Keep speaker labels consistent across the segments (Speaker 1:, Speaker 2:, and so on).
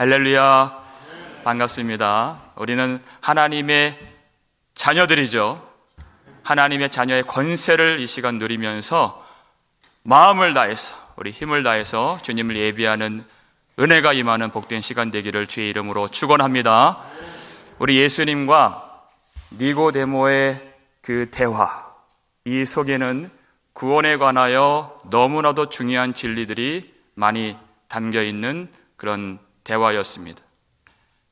Speaker 1: 할렐루야, 반갑습니다. 우리는 하나님의 자녀들이죠. 하나님의 자녀의 권세를 이 시간 누리면서 마음을 다해서, 우리 힘을 다해서 주님을 예비하는 은혜가 임하는 복된 시간 되기를 주의 이름으로 축원합니다. 우리 예수님과 니고데모의 그 대화, 이 속에는 구원에 관하여 너무나도 중요한 진리들이 많이 담겨 있는 그런 대화였습니다.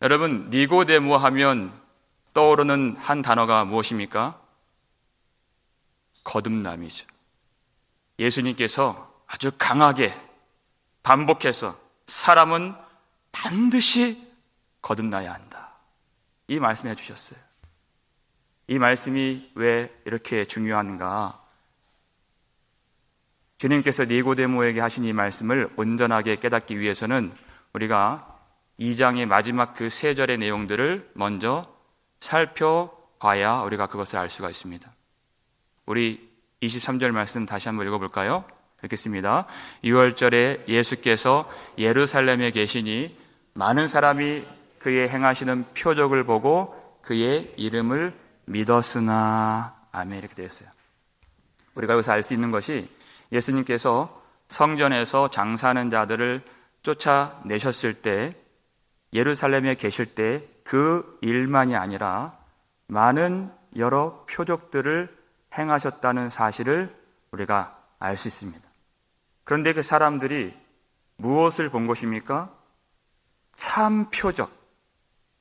Speaker 1: 여러분, 니고데모 하면 떠오르는 한 단어가 무엇입니까? 거듭남이죠. 예수님께서 아주 강하게 반복해서 사람은 반드시 거듭나야 한다, 이 말씀해 주셨어요. 이 말씀이 왜 이렇게 중요한가? 주님께서 니고데모에게 하신 이 말씀을 온전하게 깨닫기 위해서는 우리가 2장의 마지막 그 3절의 내용들을 먼저 살펴봐야 우리가 그것을 알 수가 있습니다. 우리 23절 말씀 다시 한번 읽어볼까요? 읽겠습니다. 6월절에 예수께서 예루살렘에 계시니 많은 사람이 그의 행하시는 표적을 보고 그의 이름을 믿었으나. 아멘. 이렇게 되어 있어요. 우리가 여기서 알 수 있는 것이 예수님께서 성전에서 장사하는 자들을 쫓아내셨을 때, 예루살렘에 계실 때 그 일만이 아니라 많은 여러 표적들을 행하셨다는 사실을 우리가 알 수 있습니다. 그런데 그 사람들이 무엇을 본 것입니까? 참 표적,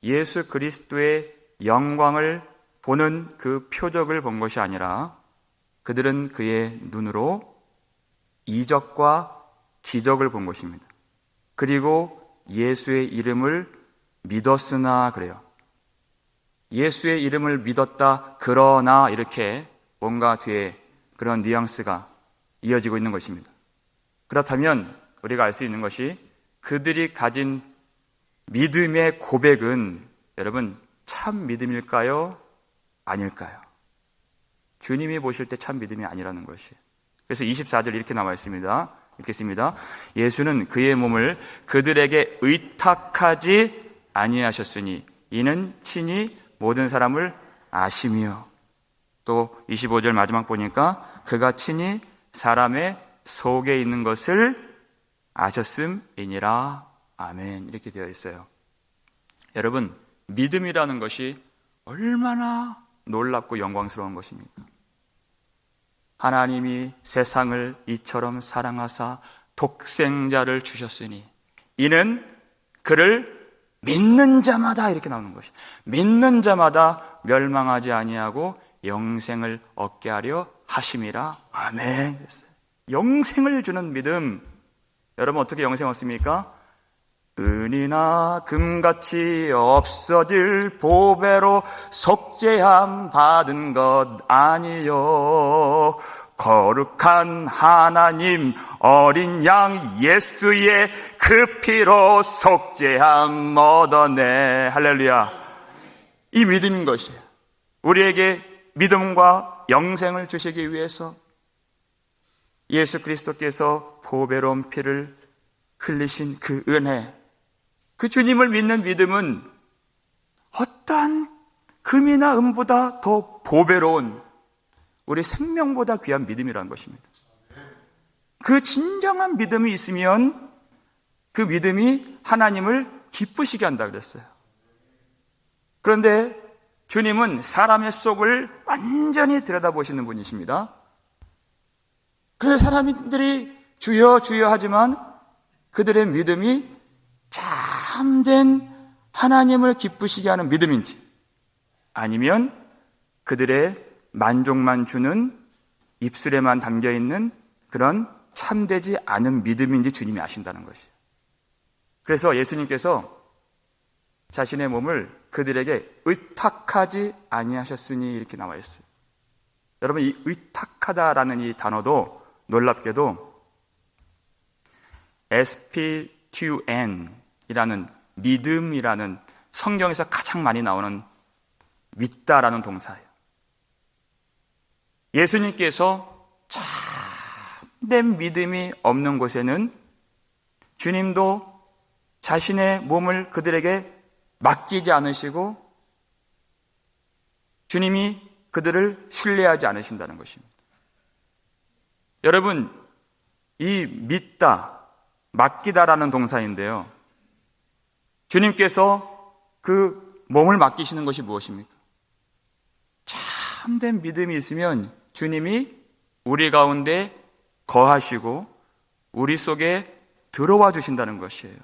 Speaker 1: 예수 그리스도의 영광을 보는 그 표적을 본 것이 아니라 그들은 그의 눈으로 이적과 기적을 본 것입니다. 그리고 예수의 이름을 믿었으나 그래요. 예수의 이름을 믿었다 그러나, 이렇게 뭔가 뒤에 그런 뉘앙스가 이어지고 있는 것입니다. 그렇다면 우리가 알 수 있는 것이 그들이 가진 믿음의 고백은 여러분 참 믿음일까요? 아닐까요? 주님이 보실 때 참 믿음이 아니라는 것이. 그래서 24절 이렇게 나와 있습니다. 읽겠습니다. 예수는 그의 몸을 그들에게 의탁하지 아니하셨으니 이는 친히 모든 사람을 아시며, 또 25절 마지막 보니까 그가 친히 사람의 속에 있는 것을 아셨음이니라. 아멘. 이렇게 되어 있어요. 여러분, 믿음이라는 것이 얼마나 놀랍고 영광스러운 것입니까? 하나님이 세상을 이처럼 사랑하사 독생자를 주셨으니 이는 그를 믿는 자마다, 이렇게 나오는 것이, 믿는 자마다 멸망하지 아니하고 영생을 얻게 하려 하심이라. 아멘. 영생을 주는 믿음. 여러분, 어떻게 영생 얻습니까? 은이나 금같이 없어질 보배로 속죄함 받은 것 아니요, 거룩한 하나님 어린 양 예수의 그 피로 속죄함 얻어내. 할렐루야. 이 믿음인 것이에요. 우리에게 믿음과 영생을 주시기 위해서 예수 그리스도께서 보배로운 피를 흘리신 그 은혜, 그 주님을 믿는 믿음은 어떠한 금이나 은보다 더 보배로운, 우리 생명보다 귀한 믿음이라는 것입니다. 그 진정한 믿음이 있으면 그 믿음이 하나님을 기쁘시게 한다 그랬어요. 그런데 주님은 사람의 속을 완전히 들여다보시는 분이십니다. 그래서 사람들이 주여 주여 하지만 그들의 믿음이 참된 하나님을 기쁘시게 하는 믿음인지, 아니면 그들의 만족만 주는 입술에만 담겨있는 그런 참되지 않은 믿음인지 주님이 아신다는 것이에요. 그래서 예수님께서 자신의 몸을 그들에게 의탁하지 아니하셨으니 이렇게 나와 있어요. 여러분, 이 의탁하다라는 이 단어도 놀랍게도 SPTUN이라는 믿음이라는 성경에서 가장 많이 나오는 믿다라는 동사예요. 예수님께서 참된 믿음이 없는 곳에는 주님도 자신의 몸을 그들에게 맡기지 않으시고 주님이 그들을 신뢰하지 않으신다는 것입니다. 여러분, 이 믿다, 맡기다라는 동사인데요. 주님께서 그 몸을 맡기시는 것이 무엇입니까? 참된 믿음이 있으면 주님이 우리 가운데 거하시고 우리 속에 들어와 주신다는 것이에요.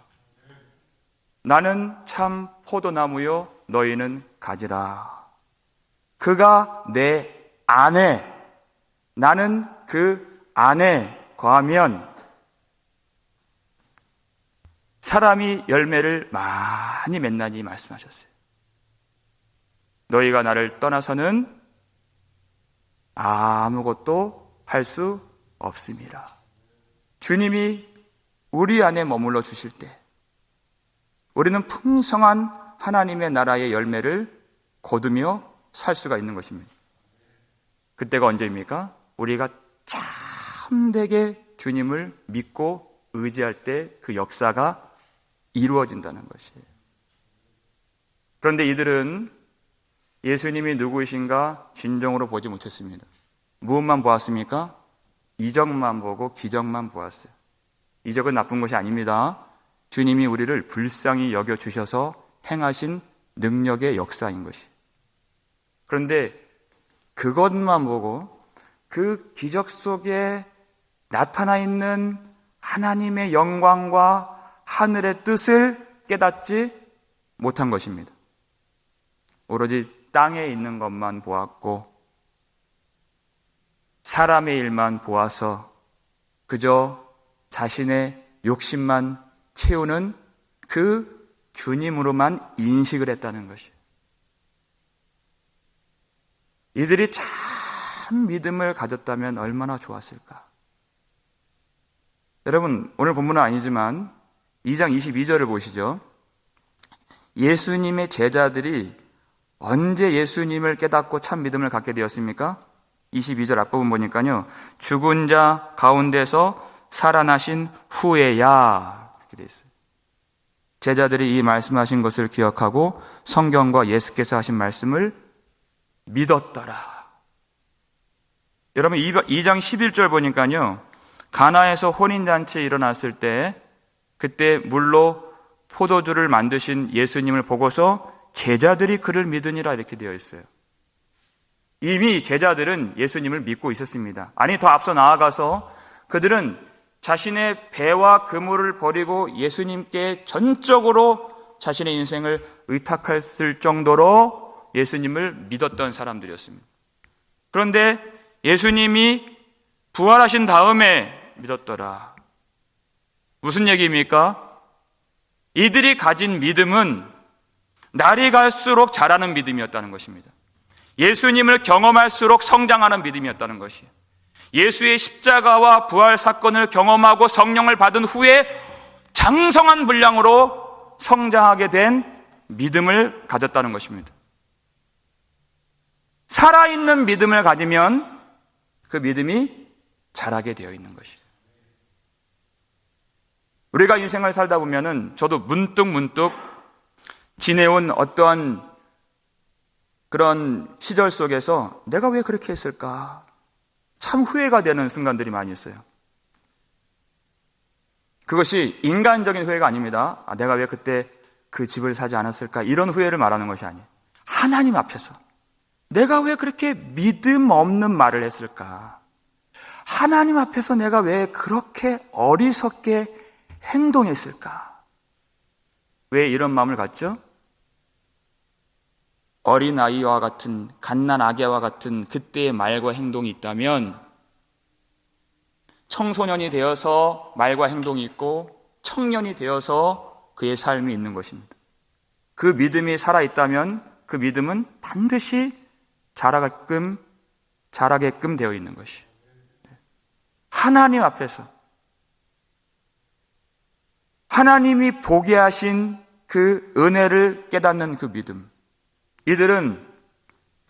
Speaker 1: 나는 참 포도나무요 너희는 가지라. 그가 내 안에, 나는 그 안에 거하면 사람이 열매를 많이 맺나니 말씀하셨어요. 너희가 나를 떠나서는 아무것도 할 수 없습니다. 주님이 우리 안에 머물러 주실 때 우리는 풍성한 하나님의 나라의 열매를 거두며 살 수가 있는 것입니다. 그때가 언제입니까? 우리가 참되게 주님을 믿고 의지할 때 그 역사가 이루어진다는 것이에요. 그런데 이들은 예수님이 누구이신가 진정으로 보지 못했습니다. 무엇만 보았습니까? 이적만 보고 기적만 보았어요. 이적은 나쁜 것이 아닙니다. 주님이 우리를 불쌍히 여겨주셔서 행하신 능력의 역사인 것이. 그런데 그것만 보고 그 기적 속에 나타나 있는 하나님의 영광과 하늘의 뜻을 깨닫지 못한 것입니다. 오로지 땅에 있는 것만 보았고 사람의 일만 보아서 그저 자신의 욕심만 채우는 그 주님으로만 인식을 했다는 것이에요. 이들이 참 믿음을 가졌다면 얼마나 좋았을까. 여러분, 오늘 본문은 아니지만 2장 22절을 보시죠. 예수님의 제자들이 언제 예수님을 깨닫고 참 믿음을 갖게 되었습니까? 22절 앞부분 보니까요, 죽은 자 가운데서 살아나신 후에야, 이렇게 되어 있어요. 제자들이 이 말씀하신 것을 기억하고 성경과 예수께서 하신 말씀을 믿었더라. 여러분, 2장 11절 보니까요, 가나에서 혼인잔치 일어났을 때 그때 물로 포도주를 만드신 예수님을 보고서 제자들이 그를 믿으니라 이렇게 되어 있어요. 이미 제자들은 예수님을 믿고 있었습니다. 아니, 더 앞서 나아가서 그들은 자신의 배와 그물을 버리고 예수님께 전적으로 자신의 인생을 의탁했을 정도로 예수님을 믿었던 사람들이었습니다. 그런데 예수님이 부활하신 다음에 믿었더라. 무슨 얘기입니까? 이들이 가진 믿음은 날이 갈수록 자라는 믿음이었다는 것입니다. 예수님을 경험할수록 성장하는 믿음이었다는 것이에요. 예수의 십자가와 부활 사건을 경험하고 성령을 받은 후에 장성한 분량으로 성장하게 된 믿음을 가졌다는 것입니다. 살아있는 믿음을 가지면 그 믿음이 자라게 되어 있는 것이에요. 우리가 인생을 살다 보면은 저도 문득 지내온 어떠한 그런 시절 속에서 내가 왜 그렇게 했을까? 참 후회가 되는 순간들이 많이 있어요. 그것이 인간적인 후회가 아닙니다. 내가 왜 그때 그 집을 사지 않았을까? 이런 후회를 말하는 것이 아니에요. 하나님 앞에서 내가 왜 그렇게 믿음 없는 말을 했을까? 하나님 앞에서 내가 왜 그렇게 어리석게 행동했을까? 왜 이런 마음을 갖죠? 어린아이와 같은 갓난아기와 같은 그때의 말과 행동이 있다면 청소년이 되어서 말과 행동이 있고 청년이 되어서 그의 삶이 있는 것입니다. 그 믿음이 살아있다면 그 믿음은 반드시 자라게끔 되어 있는 것이에요. 하나님 앞에서 하나님이 보게 하신 그 은혜를 깨닫는 그 믿음. 이들은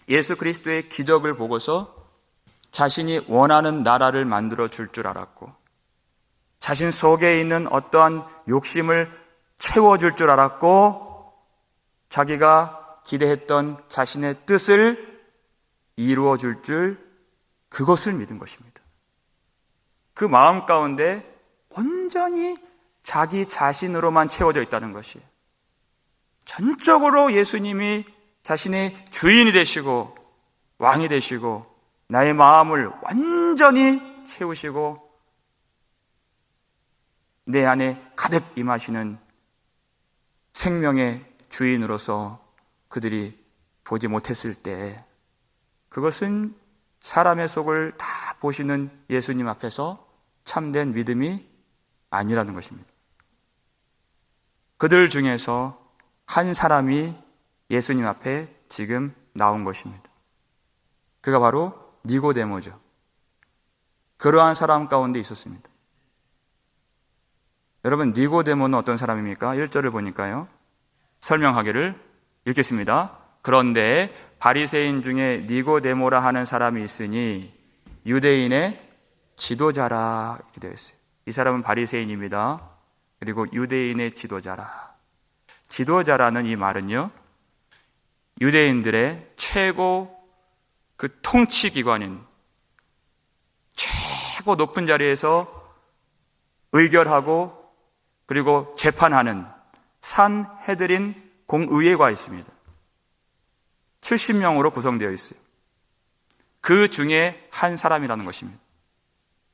Speaker 1: 예수 그리스도의 기적을 보고서 자신이 원하는 나라를 만들어 줄 알았고 자신 속에 있는 어떠한 욕심을 채워줄 줄 알았고 자기가 기대했던 자신의 뜻을 이루어줄 줄 그것을 믿은 것입니다. 그 마음 가운데 온전히 자기 자신으로만 채워져 있다는 것이에요. 전적으로 예수님이 자신의 주인이 되시고 왕이 되시고 나의 마음을 완전히 채우시고 내 안에 가득 임하시는 생명의 주인으로서 그들이 보지 못했을 때 그것은 사람의 속을 다 보시는 예수님 앞에서 참된 믿음이 아니라는 것입니다. 그들 중에서 한 사람이 예수님 앞에 지금 나온 것입니다. 그가 바로 니고데모죠. 그러한 사람 가운데 있었습니다. 여러분, 니고데모는 어떤 사람입니까? 1절을 보니까요. 설명하기를 읽겠습니다. 그런데 바리새인 중에 니고데모라 하는 사람이 있으니 유대인의 지도자라 이렇게 되어 있어요. 이 사람은 바리새인입니다. 그리고 유대인의 지도자라. 지도자라는 이 말은요, 유대인들의 최고 그 통치기관인 최고 높은 자리에서 의결하고 그리고 재판하는 산헤드린 공의회가 있습니다. 70명으로 구성되어 있어요. 그 중에 한 사람이라는 것입니다.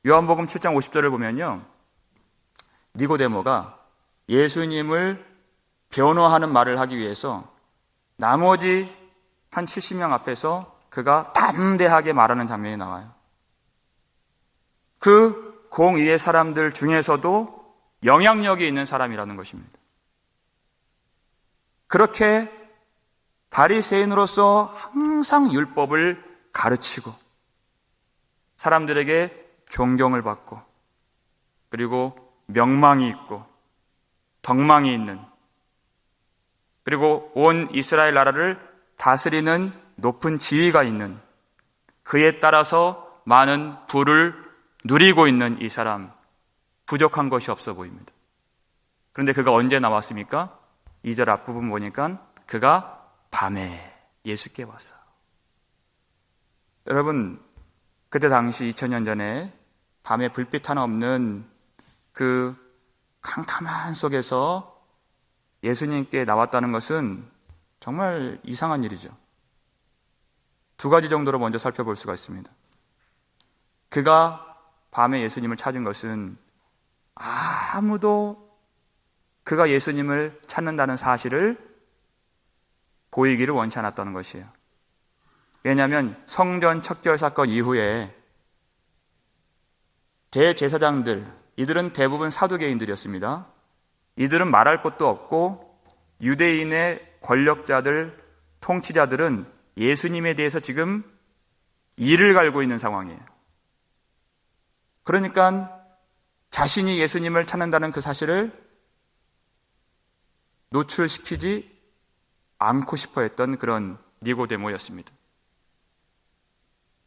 Speaker 1: 요한복음 7장 50절을 보면요, 니고데모가 예수님을 변호하는 말을 하기 위해서 나머지 한 70명 앞에서 그가 담대하게 말하는 장면이 나와요. 그 공의의 사람들 중에서도 영향력이 있는 사람이라는 것입니다. 그렇게 바리새인으로서 항상 율법을 가르치고 사람들에게 존경을 받고 그리고 명망이 있고 덕망이 있는 그리고 온 이스라엘 나라를 다스리는 높은 지위가 있는 그에 따라서 많은 부를 누리고 있는 이 사람, 부족한 것이 없어 보입니다. 그런데 그가 언제 나왔습니까? 2절 앞부분 보니까 그가 밤에 예수께 왔어요. 여러분, 그때 당시 2000년 전에 밤에 불빛 하나 없는 그 캄캄한 속에서 예수님께 나왔다는 것은 정말 이상한 일이죠. 두 가지 정도로 먼저 살펴볼 수가 있습니다. 그가 밤에 예수님을 찾은 것은 아무도 그가 예수님을 찾는다는 사실을 보이기를 원치 않았다는 것이에요. 왜냐하면 성전 척결 사건 이후에 대제사장들, 이들은 대부분 사두개인들이었습니다. 이들은 말할 것도 없고 유대인의 권력자들, 통치자들은 예수님에 대해서 지금 이를 갈고 있는 상황이에요. 그러니까 자신이 예수님을 찾는다는 그 사실을 노출시키지 않고 싶어 했던 그런 니고데모였습니다.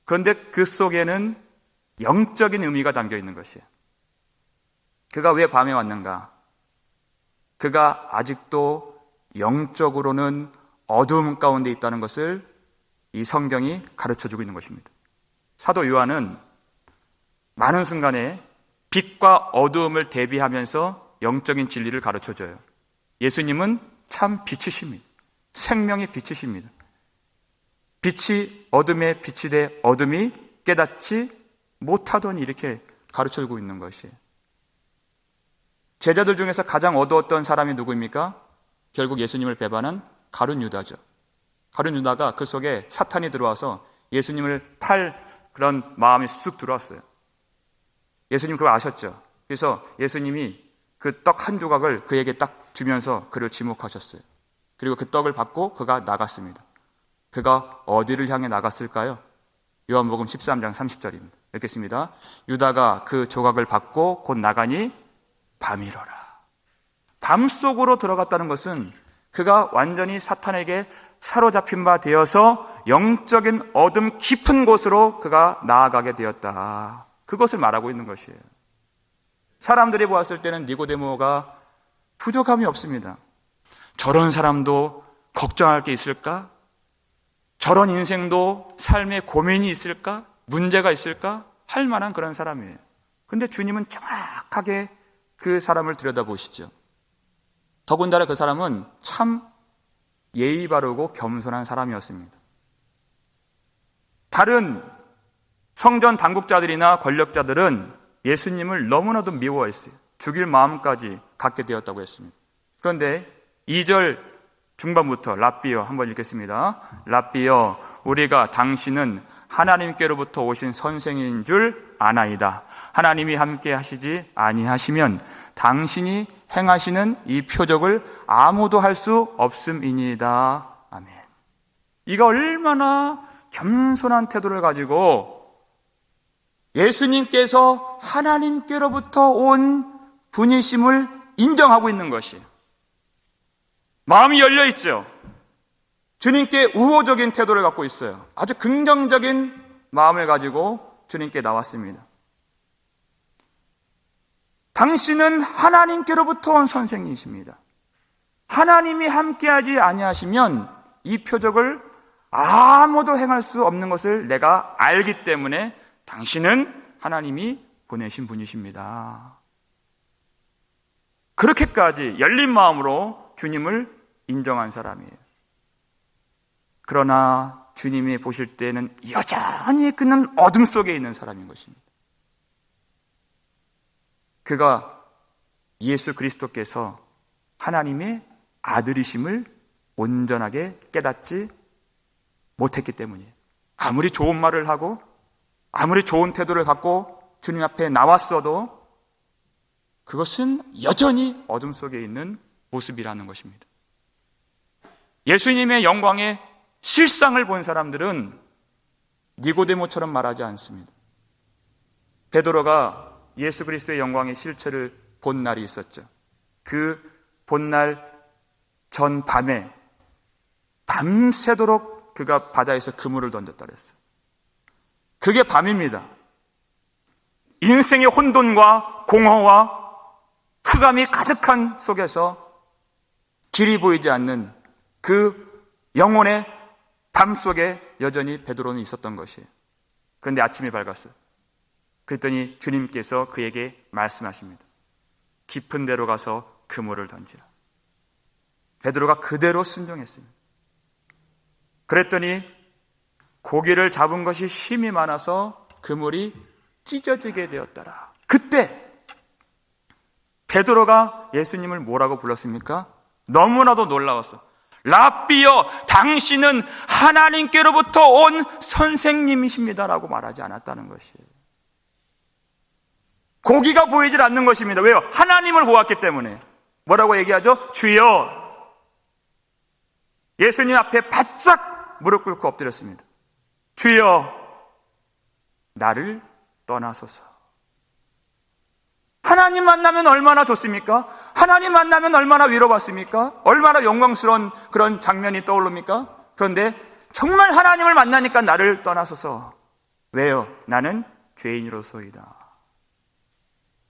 Speaker 1: 그런데 그 속에는 영적인 의미가 담겨 있는 것이에요. 그가 왜 밤에 왔는가? 그가 아직도 영적으로는 어두움 가운데 있다는 것을 이 성경이 가르쳐주고 있는 것입니다. 사도 요한은 많은 순간에 빛과 어두움을 대비하면서 영적인 진리를 가르쳐줘요. 예수님은 참 빛이십니다. 생명의 빛이십니다. 빛이 어둠에 빛이 돼 어둠이 깨닫지 못하더니 이렇게 가르쳐주고 있는 것이에요. 제자들 중에서 가장 어두웠던 사람이 누구입니까? 결국 예수님을 배반한 가룟 유다죠. 가룟 유다가 그 속에 사탄이 들어와서 예수님을 팔 그런 마음이 쑥 들어왔어요. 예수님 그거 아셨죠? 그래서 예수님이 그 떡 한 조각을 그에게 딱 주면서 그를 지목하셨어요. 그리고 그 떡을 받고 그가 나갔습니다. 그가 어디를 향해 나갔을까요? 요한복음 13장 30절입니다. 읽겠습니다. 유다가 그 조각을 받고 곧 나가니 밤이로라. 밤 속으로 들어갔다는 것은 그가 완전히 사탄에게 사로잡힌 바 되어서 영적인 어둠 깊은 곳으로 그가 나아가게 되었다. 그것을 말하고 있는 것이에요. 사람들이 보았을 때는 니고데모가 부족함이 없습니다. 저런 사람도 걱정할 게 있을까? 저런 인생도 삶에 고민이 있을까? 문제가 있을까? 할 만한 그런 사람이에요. 근데 주님은 정확하게 그 사람을 들여다보시죠. 더군다나 그 사람은 참 예의 바르고 겸손한 사람이었습니다. 다른 성전 당국자들이나 권력자들은 예수님을 너무나도 미워했어요. 죽일 마음까지 갖게 되었다고 했습니다. 그런데 2절 중반부터 랍비여 한번 읽겠습니다. 랍비여 우리가 당신은 하나님께로부터 오신 선생인 줄 아나이다. 하나님이 함께 하시지 아니하시면 당신이 행하시는 이 표적을 아무도 할 수 없음이니이다. 아멘. 이가 얼마나 겸손한 태도를 가지고 예수님께서 하나님께로부터 온 분이심을 인정하고 있는 것이에요. 마음이 열려 있죠. 주님께 우호적인 태도를 갖고 있어요. 아주 긍정적인 마음을 가지고 주님께 나왔습니다. 당신은 하나님께로부터 온 선생이십니다. 하나님이 함께하지 아니하시면 이 표적을 아무도 행할 수 없는 것을 내가 알기 때문에 당신은 하나님이 보내신 분이십니다. 그렇게까지 열린 마음으로 주님을 인정한 사람이에요. 그러나 주님이 보실 때는 여전히 그는 어둠 속에 있는 사람인 것입니다. 그가 예수 그리스도께서 하나님의 아들이심을 온전하게 깨닫지 못했기 때문이에요. 아무리 좋은 말을 하고 아무리 좋은 태도를 갖고 주님 앞에 나왔어도 그것은 여전히 어둠 속에 있는 모습이라는 것입니다. 예수님의 영광의 실상을 본 사람들은 니고데모처럼 말하지 않습니다. 베드로가 예수 그리스도의 영광의 실체를 본 날이 있었죠. 그 본 날 전 밤에 밤새도록 그가 바다에서 그물을 던졌다 그랬어요. 그게 밤입니다. 인생의 혼돈과 공허와 흑암이 가득한 속에서 길이 보이지 않는 그 영혼의 밤 속에 여전히 베드로는 있었던 것이에요. 그런데 아침이 밝았어요. 그랬더니 주님께서 그에게 말씀하십니다. 깊은 데로 가서 그물을 던지라. 베드로가 그대로 순종했습니다. 그랬더니 고기를 잡은 것이 힘이 많아서 그물이 찢어지게 되었더라. 그때 베드로가 예수님을 뭐라고 불렀습니까? 너무나도 놀라웠어. 랍비여, 당신은 하나님께로부터 온 선생님이십니다라고 말하지 않았다는 것이에요. 고기가 보이질 않는 것입니다. 왜요? 하나님을 보았기 때문에. 뭐라고 얘기하죠? 주여. 예수님 앞에 바짝 무릎 꿇고 엎드렸습니다. 주여, 나를 떠나소서. 하나님 만나면 얼마나 좋습니까? 하나님 만나면 얼마나 위로받습니까? 얼마나 영광스러운 그런 장면이 떠오릅니까? 그런데 정말 하나님을 만나니까 나를 떠나소서. 왜요? 나는 죄인으로소이다.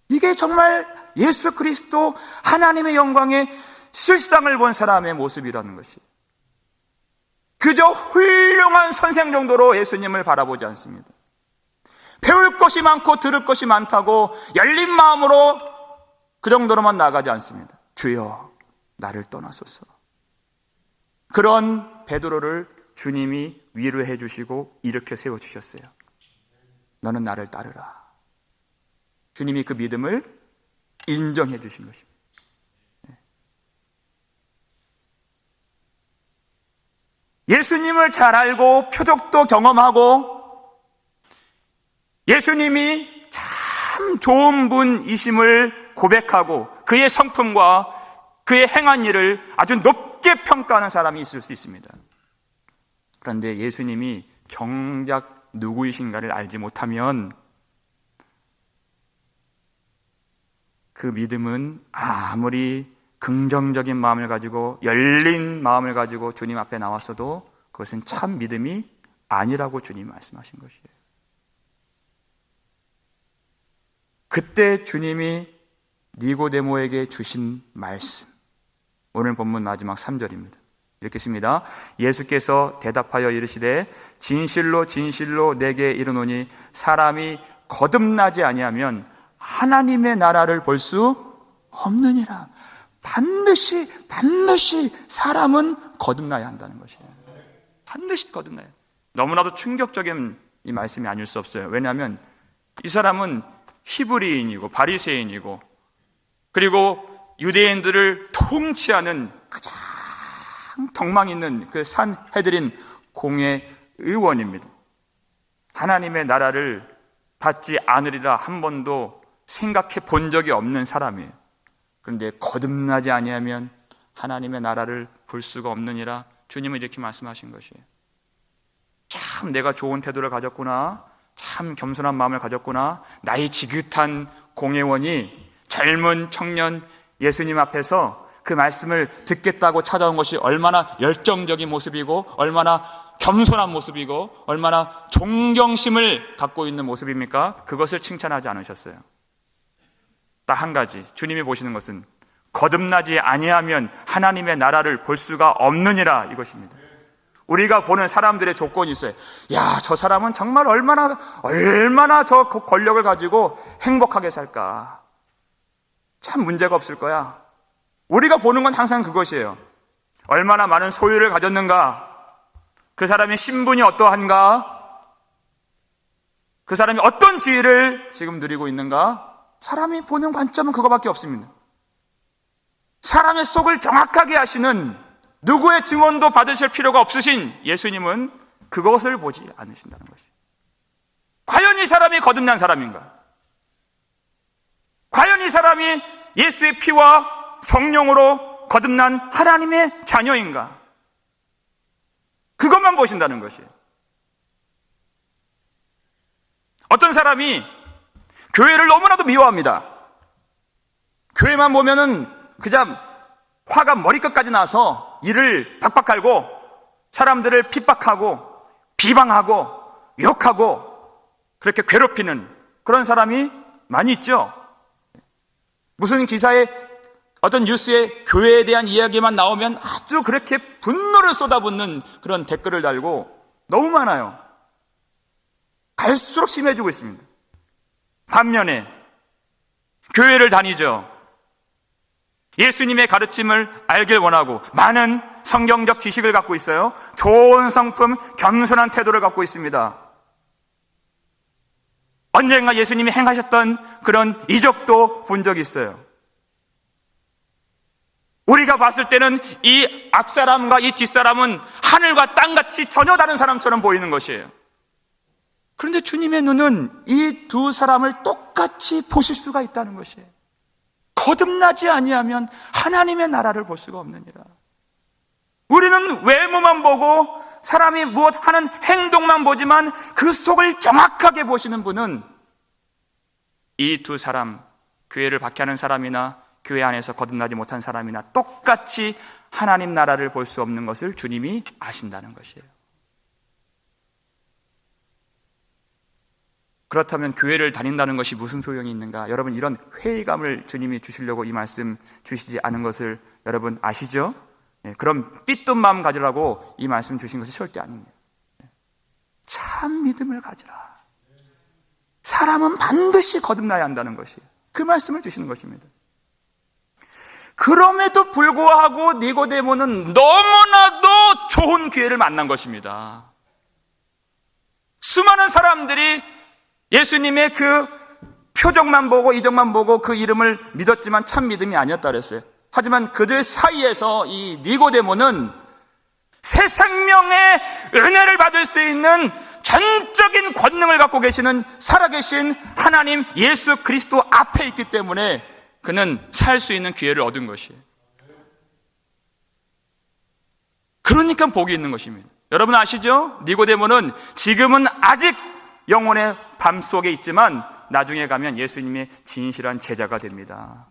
Speaker 1: 이게 정말 예수 그리스도 하나님의 영광의 실상을 본 사람의 모습이라는 것이. 그저 훌륭한 선생 정도로 예수님을 바라보지 않습니다. 배울 것이 많고 들을 것이 많다고 열린 마음으로 그 정도로만 나가지 않습니다. 주여, 나를 떠나소서. 그런 베드로를 주님이 위로해 주시고 이렇게 세워주셨어요. 너는 나를 따르라. 주님이 그 믿음을 인정해 주신 것입니다. 예수님을 잘 알고 표적도 경험하고 예수님이 참 좋은 분이심을 고백하고 그의 성품과 그의 행한 일을 아주 높게 평가하는 사람이 있을 수 있습니다. 그런데 예수님이 정작 누구이신가를 알지 못하면 그 믿음은 아무리 긍정적인 마음을 가지고 열린 마음을 가지고 주님 앞에 나왔어도 그것은 참 믿음이 아니라고 주님이 말씀하신 것이에요. 그때 주님이 니고데모에게 주신 말씀, 오늘 본문 마지막 3절입니다. 이렇게 씁니다. 예수께서 대답하여 이르시되 진실로 진실로 내게 이르노니 사람이 거듭나지 아니하면 하나님의 나라를 볼 수 없느니라. 반드시 사람은 거듭나야 한다는 것이에요. 반드시 거듭나야. 너무나도 충격적인 이 말씀이 아닐 수 없어요. 왜냐하면 이 사람은 히브리인이고 바리새인이고 그리고 유대인들을 통치하는 가장 덕망 있는 그 산헤드린 공회 의원입니다. 하나님의 나라를 받지 않으리라 한 번도 생각해 본 적이 없는 사람이에요. 그런데 거듭나지 아니하면 하나님의 나라를 볼 수가 없느니라 주님은 이렇게 말씀하신 것이에요. 참 내가 좋은 태도를 가졌구나, 참 겸손한 마음을 가졌구나. 나이 지긋한 공회원이 젊은 청년 예수님 앞에서 그 말씀을 듣겠다고 찾아온 것이 얼마나 열정적인 모습이고 얼마나 겸손한 모습이고 얼마나 존경심을 갖고 있는 모습입니까? 그것을 칭찬하지 않으셨어요. 딱 한 가지, 주님이 보시는 것은 거듭나지 아니하면 하나님의 나라를 볼 수가 없느니라, 이것입니다. 우리가 보는 사람들의 조건이 있어요. 야, 저 사람은 정말 얼마나 저 권력을 가지고 행복하게 살까. 참 문제가 없을 거야. 우리가 보는 건 항상 그것이에요. 얼마나 많은 소유를 가졌는가, 그 사람의 신분이 어떠한가, 그 사람이 어떤 지위를 지금 누리고 있는가. 사람이 보는 관점은 그거밖에 없습니다. 사람의 속을 정확하게 아시는, 누구의 증언도 받으실 필요가 없으신 예수님은 그것을 보지 않으신다는 것이에요. 과연 이 사람이 거듭난 사람인가? 과연 이 사람이 예수의 피와 성령으로 거듭난 하나님의 자녀인가? 그것만 보신다는 것이에요. 어떤 사람이 교회를 너무나도 미워합니다. 교회만 보면은 그냥 화가 머리끝까지 나서 이를 박박 갈고 사람들을 핍박하고 비방하고 욕하고 그렇게 괴롭히는 그런 사람이 많이 있죠. 무슨 기사에 어떤 뉴스에 교회에 대한 이야기만 나오면 아주 그렇게 분노를 쏟아붓는 그런 댓글을 달고 너무 많아요. 갈수록 심해지고 있습니다. 반면에 교회를 다니죠. 예수님의 가르침을 알길 원하고 많은 성경적 지식을 갖고 있어요. 좋은 성품, 겸손한 태도를 갖고 있습니다. 언젠가 예수님이 행하셨던 그런 이적도 본 적이 있어요. 우리가 봤을 때는 이 앞사람과 이 뒷사람은 하늘과 땅같이 전혀 다른 사람처럼 보이는 것이에요. 그런데 주님의 눈은 이 두 사람을 똑같이 보실 수가 있다는 것이에요. 거듭나지 아니하면 하나님의 나라를 볼 수가 없느니라. 우리는 외모만 보고 사람이 무엇 하는 행동만 보지만 그 속을 정확하게 보시는 분은 이 두 사람, 교회를 박해하는 사람이나 교회 안에서 거듭나지 못한 사람이나 똑같이 하나님 나라를 볼 수 없는 것을 주님이 아신다는 것이에요. 그렇다면 교회를 다닌다는 것이 무슨 소용이 있는가? 여러분, 이런 회의감을 주님이 주시려고 이 말씀 주시지 않은 것을 여러분 아시죠? 그럼 삐뚤 마음 가지라고 이 말씀 주신 것이 절대 아닙니다. 참 믿음을 가지라. 사람은 반드시 거듭나야 한다는 것이에요. 그 말씀을 주시는 것입니다. 그럼에도 불구하고 니고데모는 너무나도 좋은 기회를 만난 것입니다. 수많은 사람들이 예수님의 그 표정만 보고 이적만 보고 그 이름을 믿었지만 참 믿음이 아니었다 그랬어요. 하지만 그들 사이에서 이 니고데모는 새 생명의 은혜를 받을 수 있는 전적인 권능을 갖고 계시는 살아계신 하나님 예수 그리스도 앞에 있기 때문에 그는 살 수 있는 기회를 얻은 것이에요. 그러니까 복이 있는 것입니다. 여러분 아시죠? 니고데모는 지금은 아직 영혼의 밤 속에 있지만 나중에 가면 예수님의 진실한 제자가 됩니다.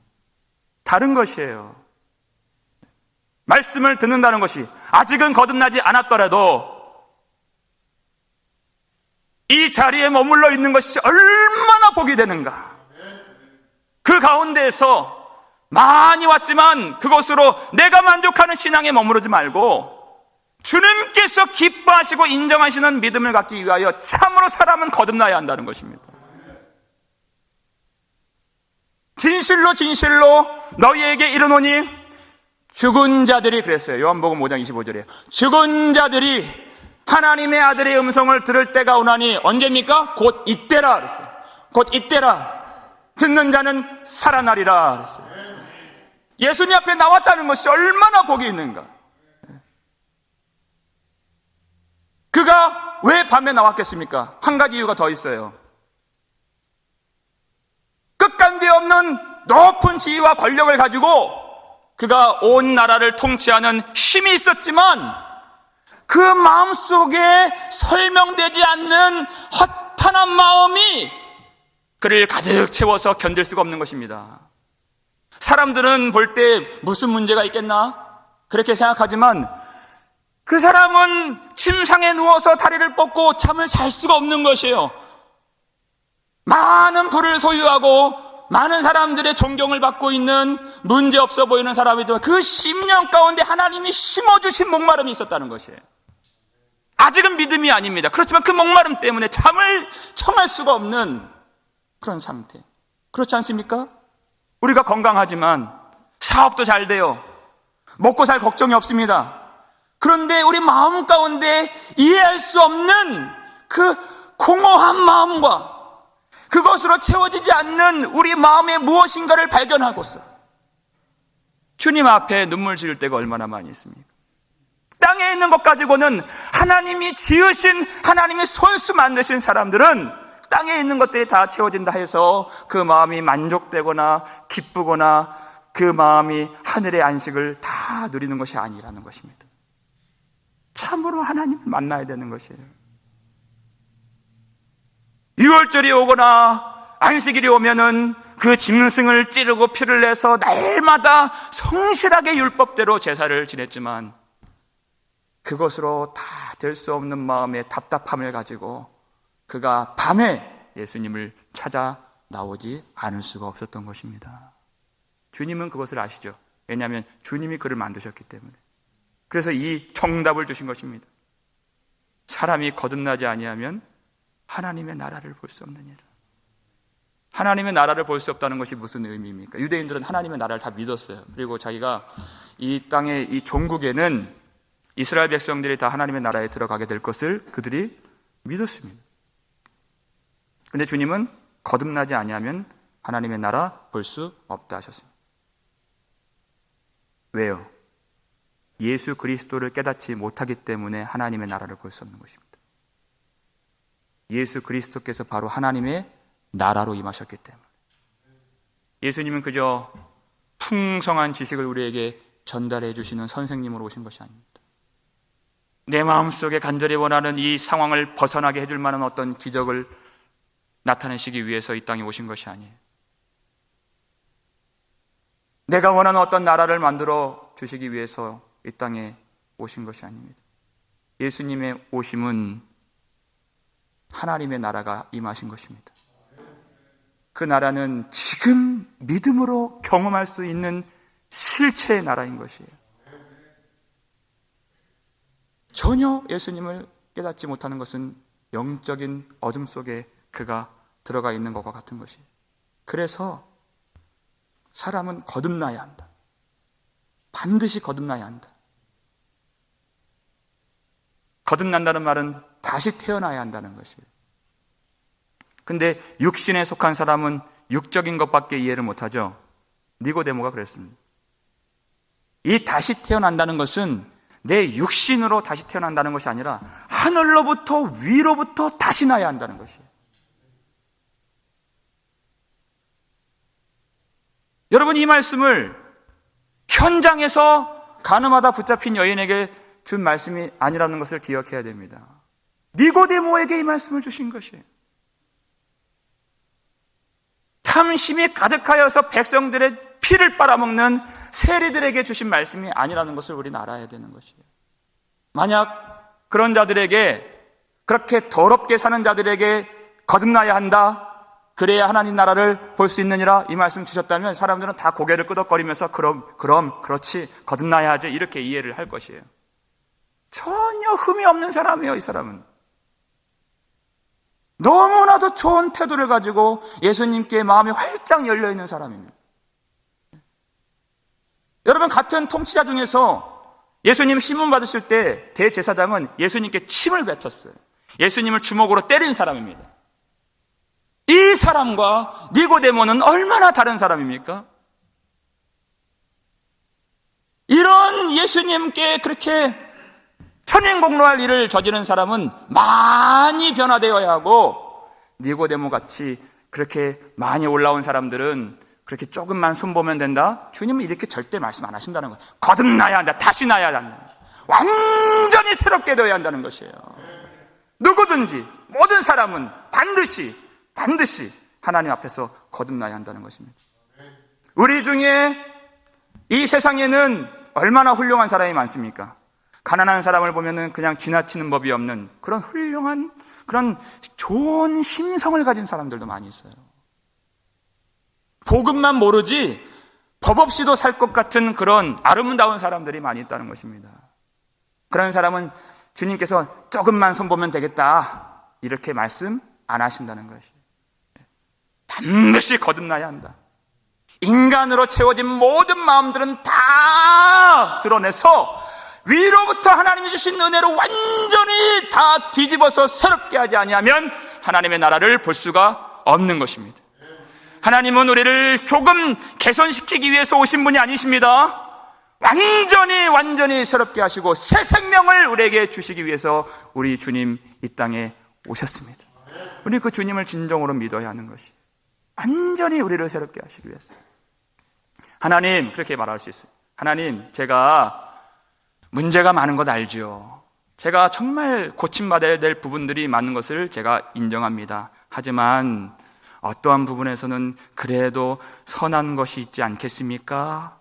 Speaker 1: 다른 것이에요. 말씀을 듣는다는 것이 아직은 거듭나지 않았더라도 이 자리에 머물러 있는 것이 얼마나 복이 되는가. 그 가운데에서 많이 왔지만 그것으로 내가 만족하는 신앙에 머무르지 말고 주님께서 기뻐하시고 인정하시는 믿음을 갖기 위하여 참으로 사람은 거듭나야 한다는 것입니다. 진실로 진실로 너희에게 이르노니, 죽은 자들이, 그랬어요. 요한복음 5장 25절에 죽은 자들이 하나님의 아들의 음성을 들을 때가 오나니, 언제입니까? 곧 이때라 그랬어요. 곧 이때라. 듣는 자는 살아나리라 그랬어요. 예수님 앞에 나왔다는 것이 얼마나 복이 있는가. 그가 왜 밤에 나왔겠습니까? 한 가지 이유가 더 있어요. 끝간데 없는 높은 지위와 권력을 가지고 그가 온 나라를 통치하는 힘이 있었지만 그 마음속에 설명되지 않는 허탄한 마음이 그를 가득 채워서 견딜 수가 없는 것입니다. 사람들은 볼 때 무슨 문제가 있겠나? 그렇게 생각하지만 그 사람은 침상에 누워서 다리를 뻗고 잠을 잘 수가 없는 것이에요. 많은 부를 소유하고 많은 사람들의 존경을 받고 있는 문제없어 보이는 사람이지만 그 심령 가운데 하나님이 심어주신 목마름이 있었다는 것이에요. 아직은 믿음이 아닙니다. 그렇지만 그 목마름 때문에 잠을 청할 수가 없는 그런 상태. 그렇지 않습니까? 우리가 건강하지만 사업도 잘 돼요. 먹고 살 걱정이 없습니다. 그런데 우리 마음 가운데 이해할 수 없는 그 공허한 마음과 그것으로 채워지지 않는 우리 마음의 무엇인가를 발견하고서 주님 앞에 눈물 지을 때가 얼마나 많이 있습니까? 땅에 있는 것 가지고는 하나님이 지으신, 하나님이 손수 만드신 사람들은 땅에 있는 것들이 다 채워진다 해서 그 마음이 만족되거나 기쁘거나 그 마음이 하늘의 안식을 다 누리는 것이 아니라는 것입니다. 참으로 하나님을 만나야 되는 것이에요. 6월절이 오거나 안식일이 오면은 그 짐승을 찌르고 피를 내서 날마다 성실하게 율법대로 제사를 지냈지만 그것으로 다 될 수 없는 마음의 답답함을 가지고 그가 밤에 예수님을 찾아 나오지 않을 수가 없었던 것입니다. 주님은 그것을 아시죠. 왜냐하면 주님이 그를 만드셨기 때문에. 그래서 이 정답을 주신 것입니다. 사람이 거듭나지 아니하면 하나님의 나라를 볼 수 없느니라. 하나님의 나라를 볼 수 없다는 것이 무슨 의미입니까? 유대인들은 하나님의 나라를 다 믿었어요. 그리고 자기가 이 땅의 이 종국에는 이스라엘 백성들이 다 하나님의 나라에 들어가게 될 것을 그들이 믿었습니다. 그런데 주님은 거듭나지 아니하면 하나님의 나라 볼 수 없다 하셨습니다. 왜요? 예수 그리스도를 깨닫지 못하기 때문에 하나님의 나라를 볼 수 없는 것입니다. 예수 그리스도께서 바로 하나님의 나라로 임하셨기 때문에. 예수님은 그저 풍성한 지식을 우리에게 전달해 주시는 선생님으로 오신 것이 아닙니다. 내 마음속에 간절히 원하는 이 상황을 벗어나게 해줄 만한 어떤 기적을 나타내시기 위해서 이 땅에 오신 것이 아니에요. 내가 원하는 어떤 나라를 만들어 주시기 위해서 이 땅에 오신 것이 아닙니다. 예수님의 오심은 하나님의 나라가 임하신 것입니다. 그 나라는 지금 믿음으로 경험할 수 있는 실체의 나라인 것이에요. 전혀 예수님을 깨닫지 못하는 것은 영적인 어둠 속에 그가 들어가 있는 것과 같은 것이에요. 그래서 사람은 거듭나야 한다. 반드시 거듭나야 한다. 거듭난다는 말은 다시 태어나야 한다는 것이에요. 근데 육신에 속한 사람은 육적인 것밖에 이해를 못하죠. 니고데모가 그랬습니다. 이 다시 태어난다는 것은 내 육신으로 다시 태어난다는 것이 아니라 하늘로부터 위로부터 다시 나야 한다는 것이에요. 여러분, 이 말씀을 현장에서 가늠하다 붙잡힌 여인에게 준 말씀이 아니라는 것을 기억해야 됩니다. 니고데모에게 이 말씀을 주신 것이에요. 탐심이 가득하여서 백성들의 피를 빨아먹는 세리들에게 주신 말씀이 아니라는 것을 우리는 알아야 되는 것이에요. 만약 그런 자들에게, 그렇게 더럽게 사는 자들에게 거듭나야 한다, 그래야 하나님 나라를 볼 수 있느니라 이 말씀 주셨다면 사람들은 다 고개를 끄덕거리면서 그렇지 거듭나야 하지 이렇게 이해를 할 것이에요. 전혀 흠이 없는 사람이에요. 이 사람은 너무나도 좋은 태도를 가지고 예수님께 마음이 활짝 열려있는 사람입니다. 여러분, 같은 통치자 중에서 예수님 신문 받으실 때 대제사장은 예수님께 침을 뱉었어요. 예수님을 주먹으로 때린 사람입니다. 이 사람과 니고데모는 얼마나 다른 사람입니까? 이런 예수님께 그렇게 천인공로할 일을 저지른 사람은 많이 변화되어야 하고, 니고데모 같이 그렇게 많이 올라온 사람들은 그렇게 조금만 손보면 된다? 주님은 이렇게 절대 말씀 안 하신다는 거예요. 거듭나야 한다. 다시 나야 한다. 완전히 새롭게 되어야 한다는 것이에요. 누구든지 모든 사람은 반드시 하나님 앞에서 거듭나야 한다는 것입니다. 우리 중에 이 세상에는 얼마나 훌륭한 사람이 많습니까? 가난한 사람을 보면은 그냥 지나치는 법이 없는 그런 훌륭한, 그런 좋은 심성을 가진 사람들도 많이 있어요. 복음만 모르지 법 없이도 살 것 같은 그런 아름다운 사람들이 많이 있다는 것입니다. 그런 사람은 주님께서 조금만 손보면 되겠다 이렇게 말씀 안 하신다는 것이에요. 반드시 거듭나야 한다. 인간으로 채워진 모든 마음들은 다 드러내서 위로부터 하나님이 주신 은혜로 완전히 다 뒤집어서 새롭게 하지 아니하면 하나님의 나라를 볼 수가 없는 것입니다. 하나님은 우리를 조금 개선시키기 위해서 오신 분이 아니십니다. 완전히 새롭게 하시고 새 생명을 우리에게 주시기 위해서 우리 주님 이 땅에 오셨습니다. 우리 그 주님을 진정으로 믿어야 하는 것이 완전히 우리를 새롭게 하시기 위해서. 하나님, 그렇게 말할 수 있어요. 하나님, 제가 문제가 많은 것 알죠. 제가 정말 고침받아야 될 부분들이 많은 것을 제가 인정합니다. 하지만 어떠한 부분에서는 그래도 선한 것이 있지 않겠습니까?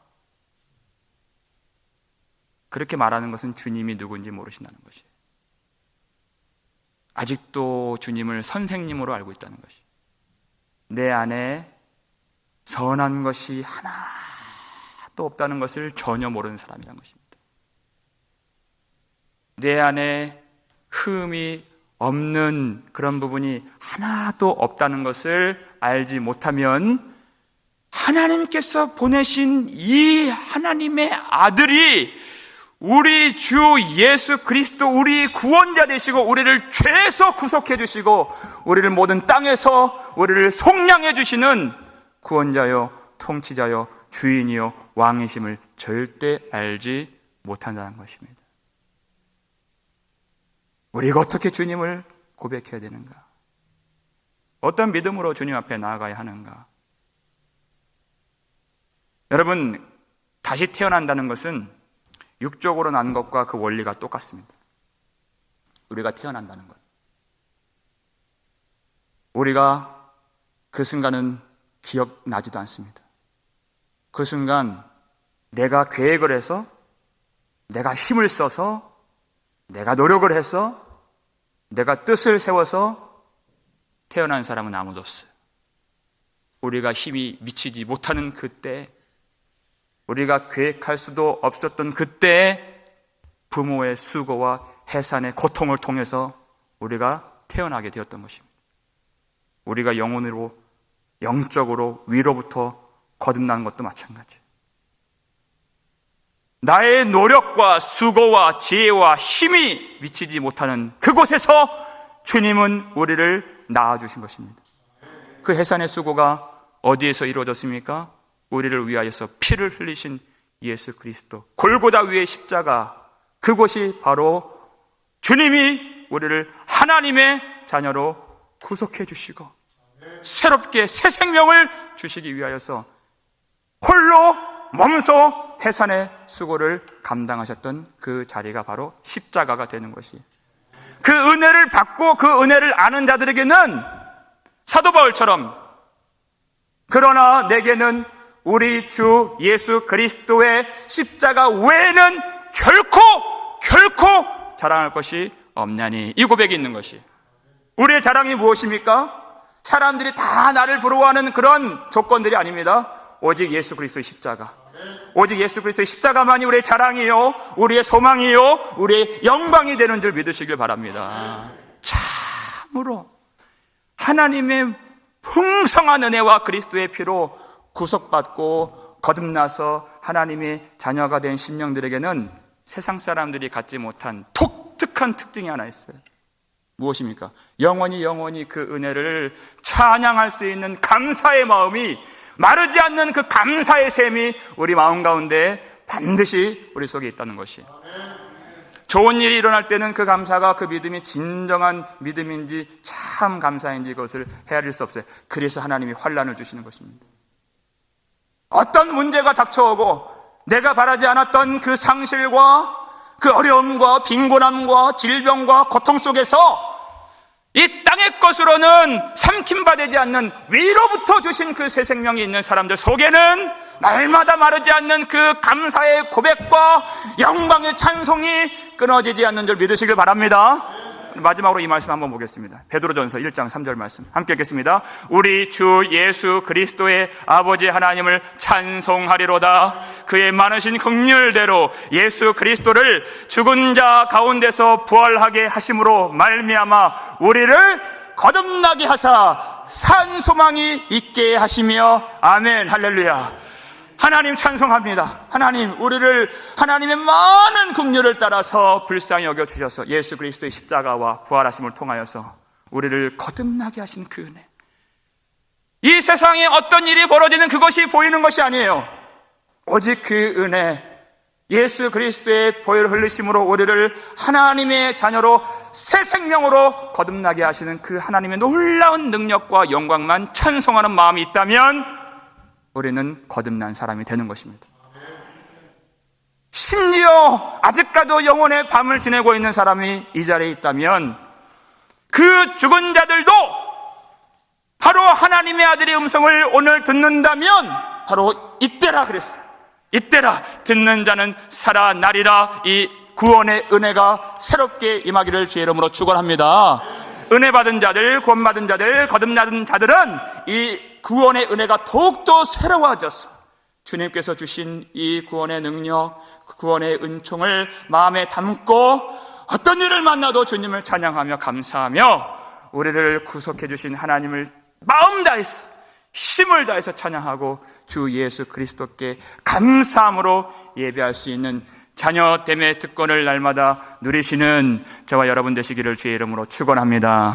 Speaker 1: 그렇게 말하는 것은 주님이 누구인지 모르신다는 것이에요. 아직도 주님을 선생님으로 알고 있다는 것이에요. 내 안에 선한 것이 하나도 없다는 것을 전혀 모르는 사람이라는 것입니다. 내 안에 흠이 없는 그런 부분이 하나도 없다는 것을 알지 못하면 하나님께서 보내신 이 하나님의 아들이 우리 주 예수 그리스도 우리 구원자 되시고 우리를 죄에서 구속해 주시고 우리를 모든 땅에서 우리를 속량해 주시는 구원자요 통치자요 주인이요 왕이심을 절대 알지 못한다는 것입니다. 우리가 어떻게 주님을 고백해야 되는가? 어떤 믿음으로 주님 앞에 나아가야 하는가? 여러분, 다시 태어난다는 것은 육적으로 난 것과 그 원리가 똑같습니다. 우리가 태어난다는 것. 우리가 그 순간은 기억나지도 않습니다. 그 순간 내가 계획을 해서, 내가 힘을 써서, 내가 노력을 해서, 내가 뜻을 세워서 태어난 사람은 아무도 없어요. 우리가 힘이 미치지 못하는 그때, 우리가 계획할 수도 없었던 그때 부모의 수고와 해산의 고통을 통해서 우리가 태어나게 되었던 것입니다. 우리가 영혼으로, 영적으로 위로부터 거듭난 것도 마찬가지예요. 나의 노력과 수고와 지혜와 힘이 미치지 못하는 그곳에서 주님은 우리를 낳아주신 것입니다. 그 해산의 수고가 어디에서 이루어졌습니까? 우리를 위하여서 피를 흘리신 예수 그리스도 골고다 위의 십자가, 그곳이 바로 주님이 우리를 하나님의 자녀로 구속해 주시고 새롭게 새 생명을 주시기 위하여서 홀로 몸소 해산의 수고를 감당하셨던 그 자리가 바로 십자가가 되는 것이, 그 은혜를 받고 그 은혜를 아는 자들에게는 사도 바울처럼 그러나 내게는 우리 주 예수 그리스도의 십자가 외에는 결코 자랑할 것이 없나니, 이 고백이 있는 것이, 우리의 자랑이 무엇입니까? 사람들이 다 나를 부러워하는 그런 조건들이 아닙니다. 오직 예수 그리스도의 십자가, 오직 예수 그리스도의 십자가만이 우리의 자랑이요, 우리의 소망이요, 우리의 영광이 되는 줄 믿으시길 바랍니다. 참으로 하나님의 풍성한 은혜와 그리스도의 피로 구속받고 거듭나서 하나님의 자녀가 된 심령들에게는 세상 사람들이 갖지 못한 독특한 특징이 하나 있어요. 무엇입니까? 영원히 그 은혜를 찬양할 수 있는 감사의 마음이, 마르지 않는 그 감사의 샘이 우리 마음 가운데 반드시 우리 속에 있다는 것이. 좋은 일이 일어날 때는 그 감사가, 그 믿음이 진정한 믿음인지 참 감사인지 그것을 헤아릴 수 없어요. 그래서 하나님이 환난을 주시는 것입니다. 어떤 문제가 닥쳐오고 내가 바라지 않았던 그 상실과 그 어려움과 빈곤함과 질병과 고통 속에서 이 땅의 것으로는 삼킴바 되지 않는 위로부터 주신 그 새 생명이 있는 사람들 속에는 날마다 마르지 않는 그 감사의 고백과 영광의 찬송이 끊어지지 않는 줄 믿으시길 바랍니다. 마지막으로 이 말씀 한번 보겠습니다. 베드로전서 1장 3절 말씀 함께 읽겠습니다. 우리 주 예수 그리스도의 아버지 하나님을 찬송하리로다. 그의 많으신 긍휼대로 예수 그리스도를 죽은 자 가운데서 부활하게 하심으로 말미암아 우리를 거듭나게 하사 산 소망이 있게 하시며, 아멘, 할렐루야. 하나님 찬송합니다. 하나님, 우리를 하나님의 많은 긍휼을 따라서 불쌍히 여겨주셔서 예수 그리스도의 십자가와 부활하심을 통하여서 우리를 거듭나게 하신 그 은혜. 이 세상에 어떤 일이 벌어지는 그것이 보이는 것이 아니에요. 오직 그 은혜, 예수 그리스도의 보혈 흘리심으로 우리를 하나님의 자녀로 새 생명으로 거듭나게 하시는 그 하나님의 놀라운 능력과 영광만 찬송하는 마음이 있다면 우리는 거듭난 사람이 되는 것입니다. 심지어 아직까지도 영혼의 밤을 지내고 있는 사람이 이 자리에 있다면 그 죽은 자들도 바로 하나님의 아들의 음성을 오늘 듣는다면 바로 이때라 그랬어요. 이때라 듣는 자는 살아나리라. 이 구원의 은혜가 새롭게 임하기를 주의 이름으로 축원합니다. 은혜 받은 자들, 구원받은 자들, 거듭난 자들은 이 구원의 은혜가 더욱더 새로워져서 주님께서 주신 이 구원의 능력, 구원의 은총을 마음에 담고 어떤 일을 만나도 주님을 찬양하며 감사하며 우리를 구속해 주신 하나님을 마음 다해서, 힘을 다해서 찬양하고 주 예수 그리스도께 감사함으로 예배할 수 있는 자녀됨의 특권을 날마다 누리시는 저와 여러분 되시기를 주의 이름으로 축원합니다.